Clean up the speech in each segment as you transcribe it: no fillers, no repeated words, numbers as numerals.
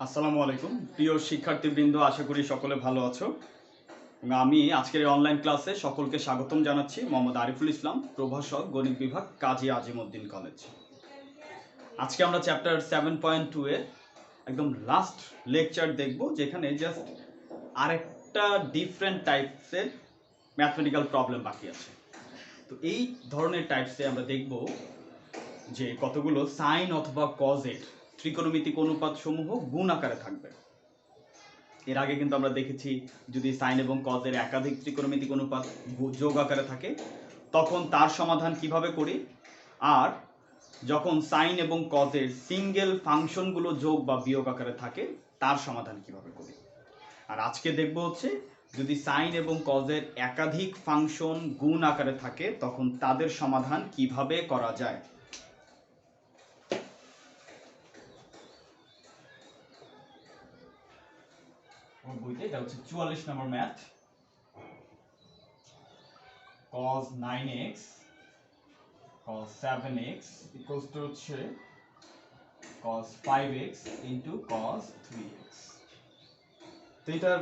আসসালামু আলাইকুম প্রিয় শিক্ষার্থীবৃন্দ, আশা করি সকলে ভালো আছো। এবং আমি আজকের এই অনলাইন ক্লাসে সকলকে স্বাগতম জানাচ্ছি। মোহাম্মদ আরিফুল ইসলাম, প্রভাষক, গণিত বিভাগ, কাজী আজিমউদ্দিন কলেজ। আজকে আমরা চ্যাপ্টার 7.2 এর একদম লাস্ট লেকচার দেখব, যেখানে জাস্ট আরেকটা ডিফারেন্ট টাইপসের ম্যাথমেটিক্যাল প্রবলেম বাকি আছে। তো এই ধরনের টাইপসে আমরা দেখব যে কতগুলো সাইন অথবা কজের ত্রিকোণমিতিক অনুপাত সমূহ গুণ আকারে থাকবে। এর আগে কিন্তু আমরা দেখেছি যদি সাইন এবং কজের একাধিক ত্রিকোণমিতিক অনুপাত যোগ আকারে থাকে তখন তার সমাধান কিভাবে করি, আর যখন সাইন এবং কজের সিঙ্গেল ফাংশনগুলো যোগ বা বিয়োগ আকারে থাকে তার সমাধান কিভাবে করি। আর আজকে দেখব হচ্ছে যদি সাইন এবং কজের একাধিক ফাংশন গুণ আকারে থাকে তখন তাদের সমাধান কিভাবে করা যায়। বইতে এটা হচ্ছে 44 নম্বর math. cos 9x cos 7x equals to হচ্ছে cos 5x into cos 3x। তো এটার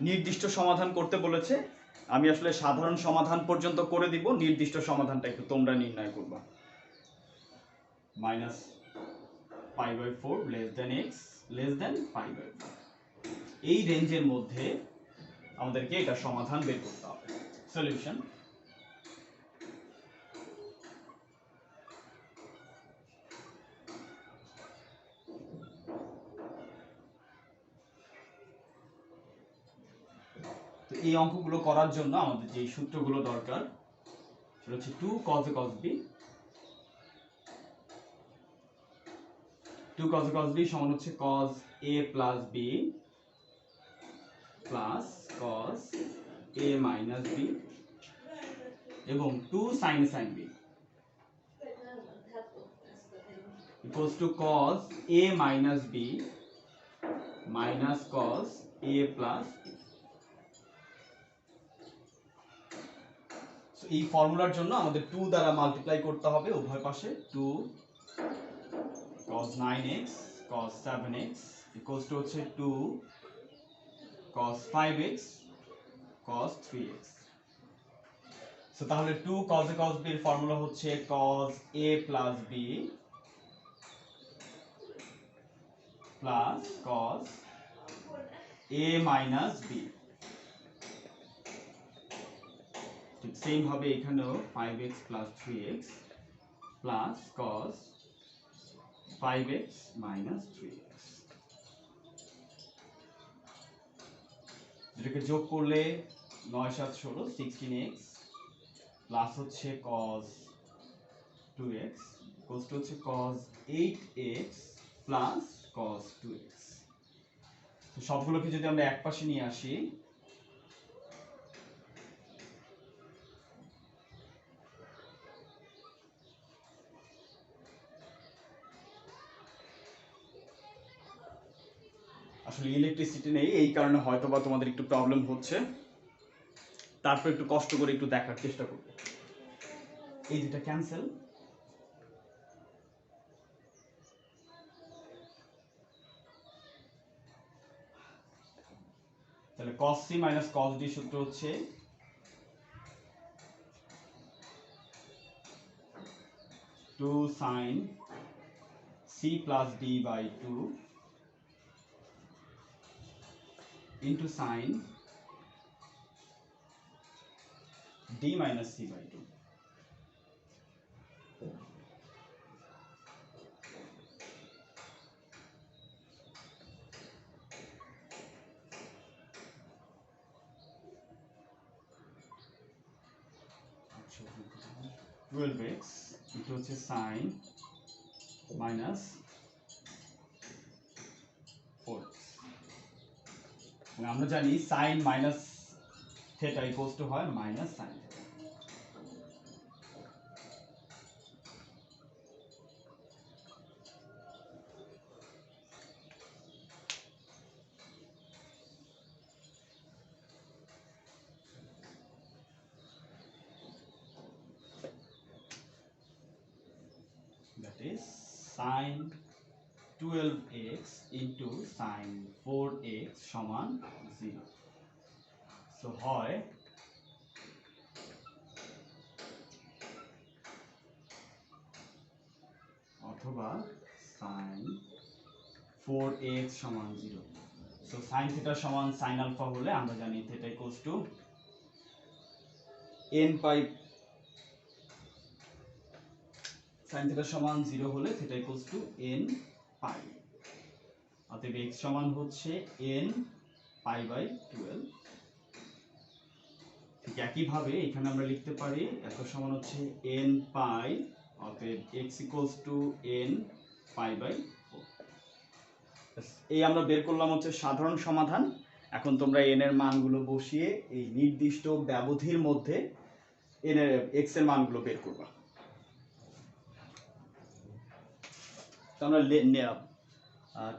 নির্দিষ্ট সমাধান করতে বলেছে। আমি আসলে সাধারণ সমাধান পর্যন্ত করে দিব, নির্দিষ্ট সমাধানটা একটু তোমরা নির্ণয় করবা। minus pi by 4 less than x less than pi by 4, এই রেঞ্জের মধ্যে আমাদেরকে এটা সমাধান বের করতে হবে। সলিউশন: তো এই অঙ্কগুলো করার জন্য আমাদের যে সূত্রগুলো দরকার সেটা হচ্ছে 2 cos a cos b, 2 cos a cos b সমান হচ্ছে cos a plus b plus cos a minus b এবং 2 sin a sin b equals to cos a minus b minus cos a plus b। So এই ফর্মুলার জন্য আমাদের 2 দ্বারা multiply করতে হবে উভয় পাশে। 2 cos 9x cos 7x equals to হচ্ছে 2 cos 5x cos 3x। So তাহলে 2 cos a cos b এর ফর্মুলা হচ্ছে cos a plus b plus cos a minus b। ঠিক সেম ভাবে এখানেও 5x plus 3x plus cos 5x minus 3x, যেটাকে যোগ করলে 9 7 16 16x প্লাস হচ্ছে cos 2x equals to হচ্ছে cos 8x plus cos 2x। তো সবগুলোকে যদি আমরা এক পাশে নিয়ে আসি আসলে ইলেকট্রিসিটি নেই, এই কারণে হয়তো বা তোমাদের একটু প্রবলেম হচ্ছে, তারপর একটু কষ্ট করে একটু দেখার চেষ্টা করবো। এই দুটা ক্যান্সেল, তাহলে cos c minus cos d সূত্র হচ্ছে 2 sin c plus d by 2 into sin d minus c by 2। আচ্ছা 12x এটা হচ্ছে sin minus 4x। আমরা জানি sin minus theta equals to হয় minus sin theta। That is sin 12x into sign 4x সমান 0। So হয় অথবা sign 4x সমান 0। সো সাইন থিটা সমান সাইন আলফা হলে আমরা জানি theta equals to n pi, sine theta সমান 0 হলে theta equals to n pi, অতএব x সমান হচ্ছে n পাই বাই 12। ঠিক একইভাবে এখানে আমরা লিখতে পারি এত সমান হচ্ছে n পাই, অতএব x equals to n pi by 4। এই আমরা বের করলাম হচ্ছে সাধারণ সমাধান। এখন তোমরা n এর মানগুলো বসিয়ে এই নির্দিষ্ট ব্যবধির মধ্যে n এর x এর মানগুলো বের করবা। আমরা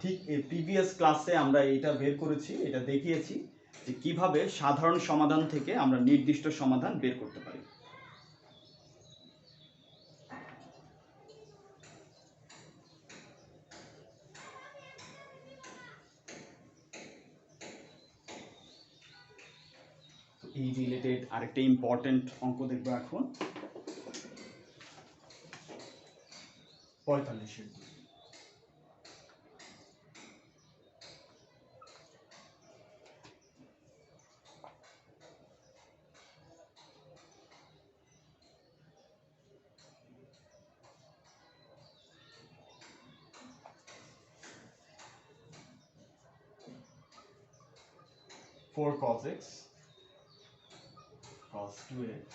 ঠিক প্রিভিয়াস ক্লাসে আমরা এটা বের করেছি, এটা দেখিয়েছি যে কিভাবে সাধারণ সমাধান থেকে আমরা নির্দিষ্ট সমাধান বের করতে পারি। তো এই রিলেটেড আরেকটা ইম্পর্টেন্ট অঙ্ক দেখবো এখন 45-এর। Four cos x cos 2x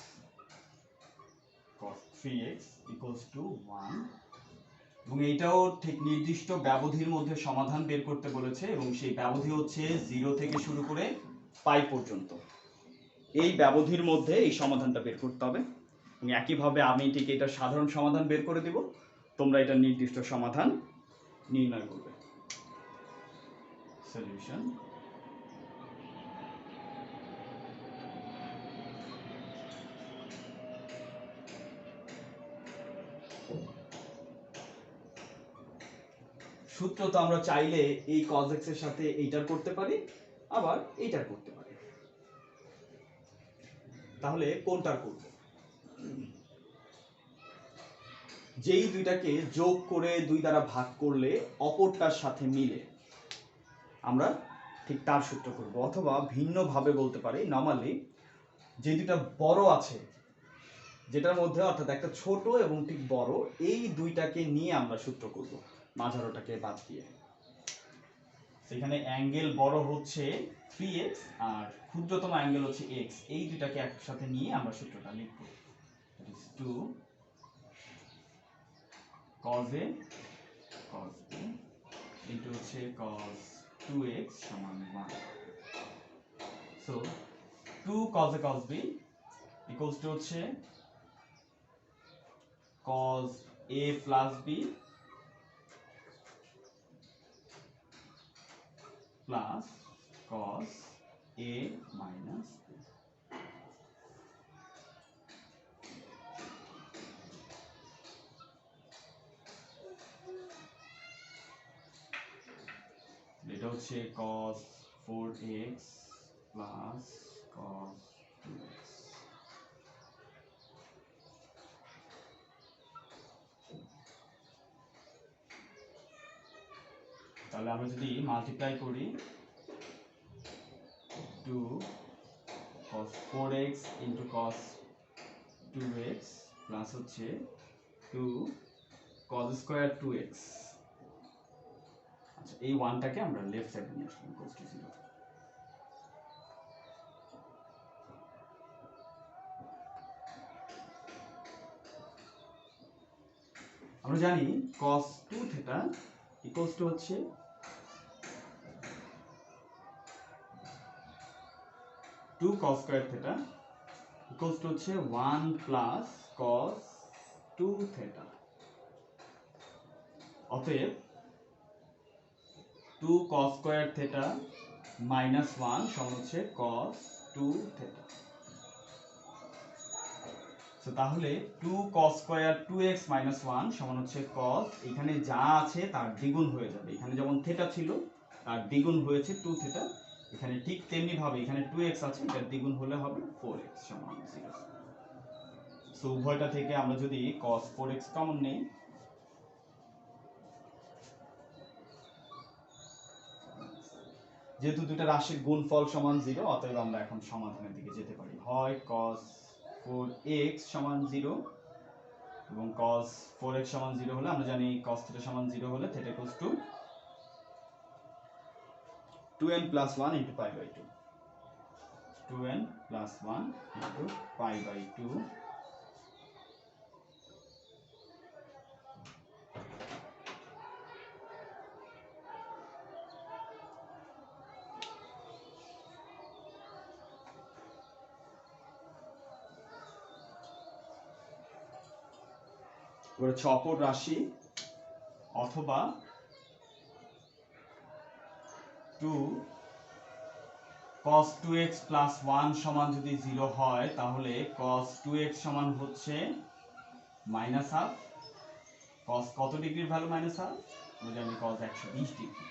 cos 3x equals to 1, এবং এইটাও ঠিক নির্দিষ্ট ব্যবধির মধ্যে সমাধান বের করতে বলেছে, এবং সেই ব্যবধি হচ্ছে 0 থেকে শুরু করে পাই পর্যন্ত। এই ব্যবধির মধ্যে এই সমাধানটা বের করতে হবে। এবং একইভাবে আমি ঠিক এটা সাধারণ সমাধান বের করে দেব, তোমরা এটা নির্দিষ্ট সমাধান নির্ণয় করবে। সলিউশন সূত্র তো আমরা চাইলে এই cos x এর সাথে এইটার করতে পারি, আবার এইটার করতে পারি। তাহলে কোনটার করব? যেই দুইটাকে যোগ করে 2 দ্বারা ভাগ করলে অপরটার সাথে মিলে আমরা ঠিক তার সূত্র করব, অথবা ভিন্নভাবে বলতে পারি নরমালি যে দুইটা বড় আছে যেটার মধ্যে, অর্থাৎ একটা ছোট এবং ঠিক বড়, এই দুইটাকে নিয়ে আমরা সূত্র করব মাঝারোটাকে বাদ দিয়ে। সেখানে অ্যাঙ্গেল বড় হচ্ছে 3x আর ক্ষুদ্রতম অ্যাঙ্গেল হচ্ছে x, এই দুইটাকে একসাথে নিয়ে আমরা সূত্রটা লিখব। That is 2 cos a cos b into হচ্ছে cos 2x সমান 1। So 2 cos a cos b equals to হচ্ছে cos a plus b plus cos a minus b। এটা হচ্ছে cos 4x plus cos 2x। তাহলে আমরা যদি মাল্টিপ্লাই করি 2 cos 4x into cos 2x plus হচ্ছে 2 cos স্কয়ার 2x। আচ্ছা, এই 1টাকে আমরা লেফট সাইডে নিয়ে আসলাম ইকুয়ালস টু 0। আমরা জানি cos 2 থিটা ইকুয়ালস টু হচ্ছে 2 cos square theta equals to হচ্ছে 1 প্লাস cos 2 থিটা। অতএব 2 cos স্কয়ার থিটা মাইনাস 1 সমান হচ্ছে cos 2 থিটা। সো তো তাহলে 2 cos স্কয়ার 2x - 1 সমান হচ্ছে cos, এখানে যা আছে তার দ্বিগুণ হয়ে যাবে। এখানে যেমন থিটা ছিল তার দ্বিগুণ হয়েছে 2 থিটা, এখানে ঠিক তেমনি ভাবে এখানে 2x আছে, এটার দ্বিগুণ হলে হবে 4x সমান 0। সো উভয়টা থেকে আমরা যদি cos 4x কমন নেই, যেহেতু দুটো রাশির গুণফল সমান 0, অতএব আমরা এখন সমাধানের দিকে যেতে পারি। হয় cos 4x সমান 0, এবং cos 4x সমান 0 হলে আমরা জানি cos θ সমান 0 হলে θ equals to 2n plus 1 into pi by 2, 2n plus 1 into pi by 2 হচ্ছে অপর রাশি, অথবা 2 cos 2x plus 1 সমান যদি 0 হয় তাহলে cos 2x সমান হচ্ছে মাইনাস হাফ। cos কত ডিগ্রির ভ্যালু মাইনাস হাফ? আমরা জানি cos 120 ডিগ্রি।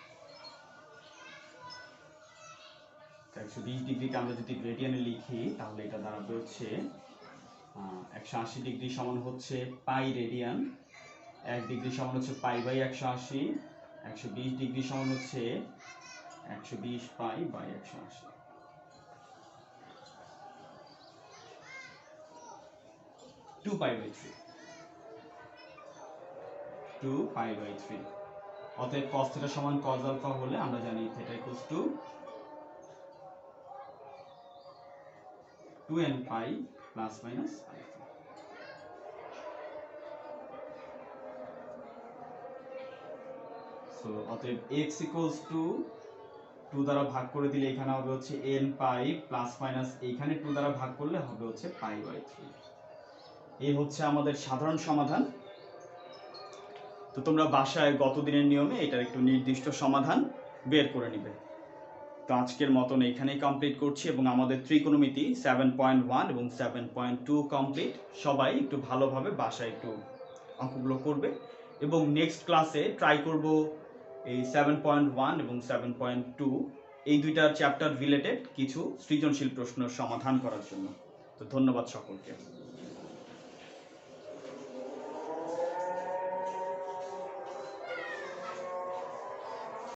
120 ডিগ্রিকে আমরা যদি রেডিয়ানে লিখি তাহলে এটা দাঁড়াবে হচ্ছে 180 ডিগ্রি সমান হচ্ছে পাই রেডিয়ান, 1 ডিগ্রি সমান হচ্ছে পাই বাই 180, 120 ডিগ্রি সমান হচ্ছে 120 pi by 180। 2 pi by 3, 2 pi by 3। অতএব cos θ সমান cos আলফা হলে আমরা জানি θ equals to 2n pi plus minus alpha. So অতএব x equals to 2 দ্বারা ভাগ করে দিলে এখানে হবে হচ্ছে n পাই প্লাস মাইনাস, এইখানে 2 দ্বারা ভাগ করলে হবে হচ্ছে পাই বাই 3। এই হচ্ছে আমাদের সাধারণ সমাধান। তো তোমরা বাসায় গত দিনের নিয়মে এটার একটু নির্দিষ্ট সমাধান বের করে নিবে। তো আজকের মতন এখানেই কমপ্লিট করছি, এবং আমাদের ত্রিকোণমিতি 7.1 এবং 7.2 কমপ্লিট। সবাই একটু ভালোভাবে বাসায় একটু অঙ্কগুলো করবে, এবং নেক্সট ক্লাসে ট্রাই করব এই 7.1 এবং 7.2 এই দুইটা চ্যাপ্টার রিলেটেড কিছু সৃজনশীল প্রশ্নের সমাধান করার জন্য। তো ধন্যবাদ সকলকে।